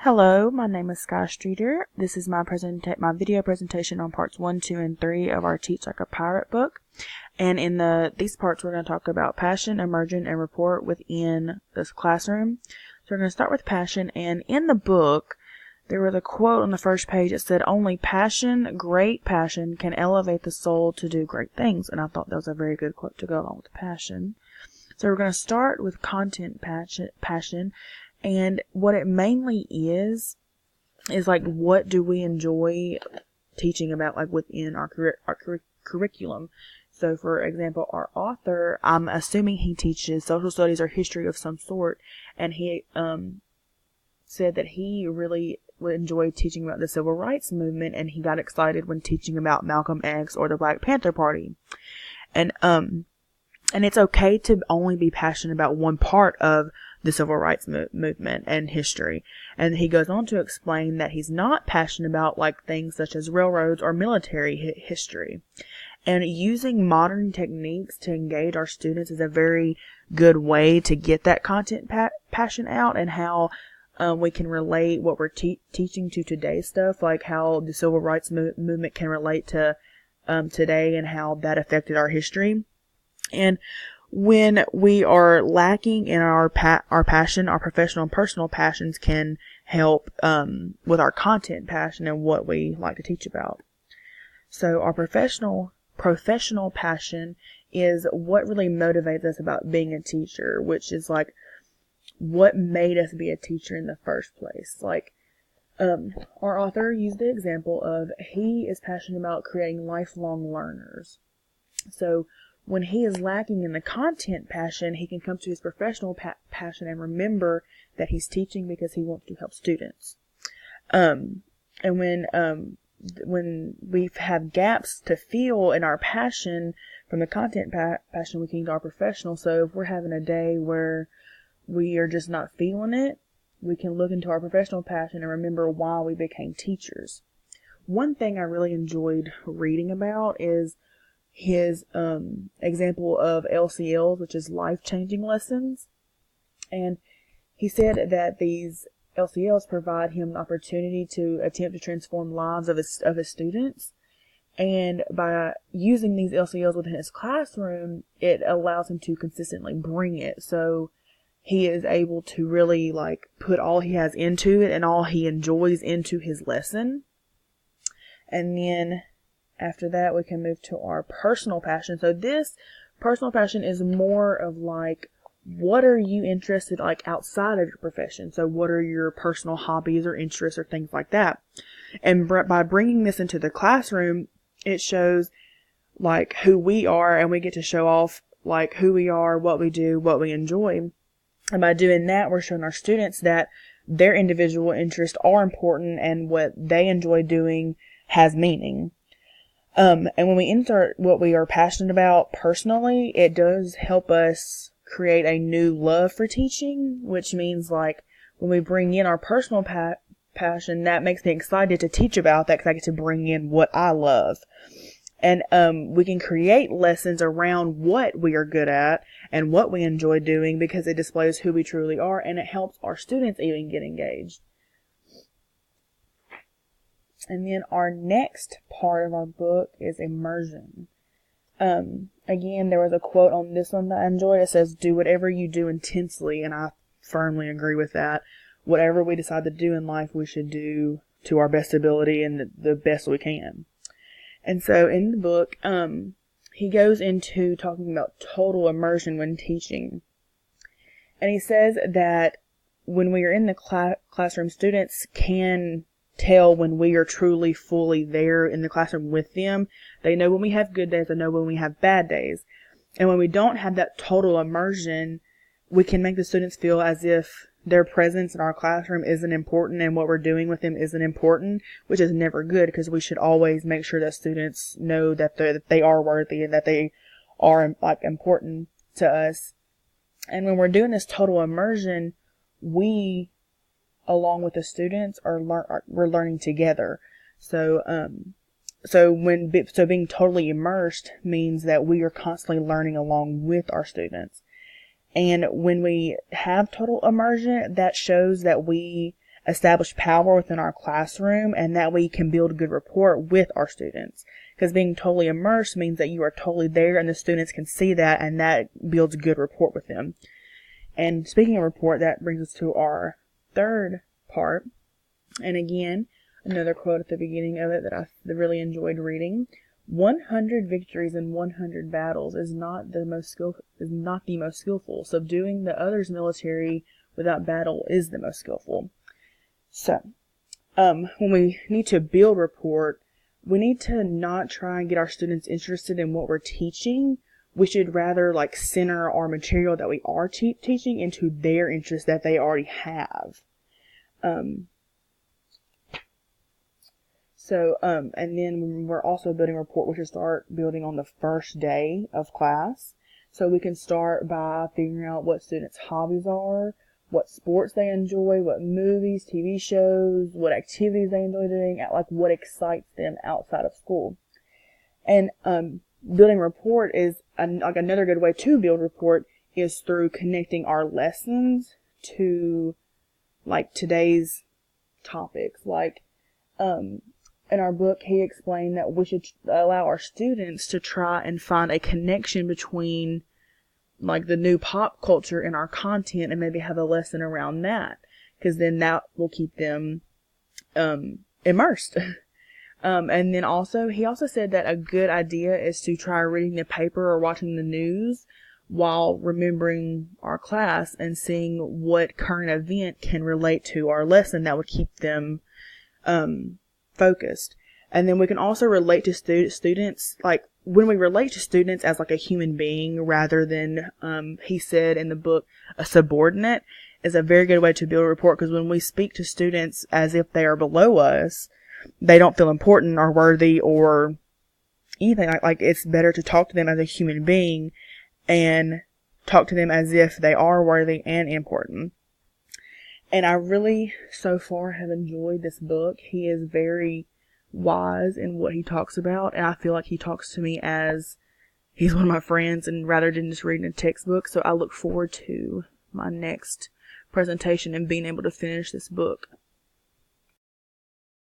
Hello, my name is Sky Streeter. This is my video presentation on parts 1, 2, and 3 of our Teach Like a Pirate book. And in these parts, we're going to talk about passion, immersion, and rapport within this classroom. So we're going to start with passion. And in the book, there was a quote on the first page that said, "Only passion, great passion, can elevate the soul to do great things." And I thought that was a very good quote to go along with passion. So we're going to start with content passion. And what it mainly is like, what do we enjoy teaching about, like, within our curriculum? So, for example, our author, I'm assuming he teaches social studies or history of some sort, and he said that he really would enjoy teaching about the civil rights movement, and he got excited when teaching about Malcolm X or the Black Panther Party. And it's okay to only be passionate about one part of the civil rights movement and history. And he goes on to explain that he's not passionate about, like, things such as railroads or military history. And using modern techniques to engage our students is a very good way to get that content passion out, and how we can relate what we're teaching to today's stuff, like how the civil rights movement can relate to today and how that affected our history. And when we are lacking in our passion, our professional and personal passions can help with our content passion and what we like to teach about. So our professional passion is what really motivates us about being a teacher, which is like what made us be a teacher in the first place. Like, our author used the example of he is passionate about creating lifelong learners. So when he is lacking in the content passion, he can come to his professional passion and remember that he's teaching because he wants to help students. And when we have gaps to fill in our passion from the content passion, we can go to our professional. So if we're having a day where we are just not feeling it, we can look into our professional passion and remember why we became teachers. One thing I really enjoyed reading about is his example of LCLs, which is life-changing lessons. And he said that these LCLs provide him the opportunity to attempt to transform lives of his students. And by using these LCLs within his classroom, it allows him to consistently bring it. So he is able to really, like, put all he has into it and all he enjoys into his lesson. And then after that, we can move to our personal passion. So this personal passion is more of, like, what are you interested, like, outside of your profession? So what are your personal hobbies or interests or things like that? And by bringing this into the classroom, it shows, like, who we are, and we get to show off, like, who we are, what we do, what we enjoy. And by doing that, we're showing our students that their individual interests are important and what they enjoy doing has meaning. And when we insert what we are passionate about personally, it does help us create a new love for teaching, which means, like, when we bring in our personal passion, that makes me excited to teach about that because I get to bring in what I love. And we can create lessons around what we are good at and what we enjoy doing because it displays who we truly are, and it helps our students even get engaged. And then our next part of our book is immersion. Again, there was a quote on this one that I enjoyed. It says, "Do whatever you do intensely," and I firmly agree with that. Whatever we decide to do in life, we should do to our best ability and the best we can. And so in the book, he goes into talking about total immersion when teaching. And he says that when we are in the classroom, students can tell when we are truly fully there in the classroom with them. They know when we have good days, they know when we have bad days. And when we don't have that total immersion, we can make the students feel as if their presence in our classroom isn't important and what we're doing with them isn't important, which is never good, because we should always make sure that students know that they are worthy and that they are, like, important to us. And when we're doing this total immersion, we, along with the students, we're learning together. So being totally immersed means that we are constantly learning along with our students. And when we have total immersion, that shows that we establish power within our classroom, and that we can build a good rapport with our students. Because being totally immersed means that you are totally there and the students can see that, and that builds a good rapport with them. And speaking of rapport, that brings us to our third part. And again, another quote at the beginning of it that I really enjoyed reading. 100 victories in 100 battles is not the most skillful. Subduing the other's military without battle is the most skillful. So, when we need to build rapport, we need to not try and get our students interested in what we're teaching. We should rather center our material that we are teaching into their interests that they already have. And then when we're also building rapport, we should start building on the first day of class. So we can start by figuring out what students' hobbies are, what sports they enjoy, what movies, TV shows, what activities they enjoy doing, what excites them outside of school. And building rapport is another good way to build rapport is through connecting our lessons to today's topics. In our book, he explained that we should allow our students to try and find a connection between the new pop culture in our content and maybe have a lesson around that, because then that will keep them immersed. And then he also said that a good idea is to try reading the paper or watching the news while remembering our class and seeing what current event can relate to our lesson that would keep them focused. And then we can also relate to students, when we relate to students as a human being rather than, he said in the book, a subordinate, is a very good way to build a rapport, because when we speak to students as if they are below us, they don't feel important or worthy or anything. It's better to talk to them as a human being and talk to them as if they are worthy and important. And I really, so far, have enjoyed this book. He is very wise in what he talks about, and I feel like he talks to me as he's one of my friends and rather than just reading a textbook. So I look forward to my next presentation and being able to finish this book.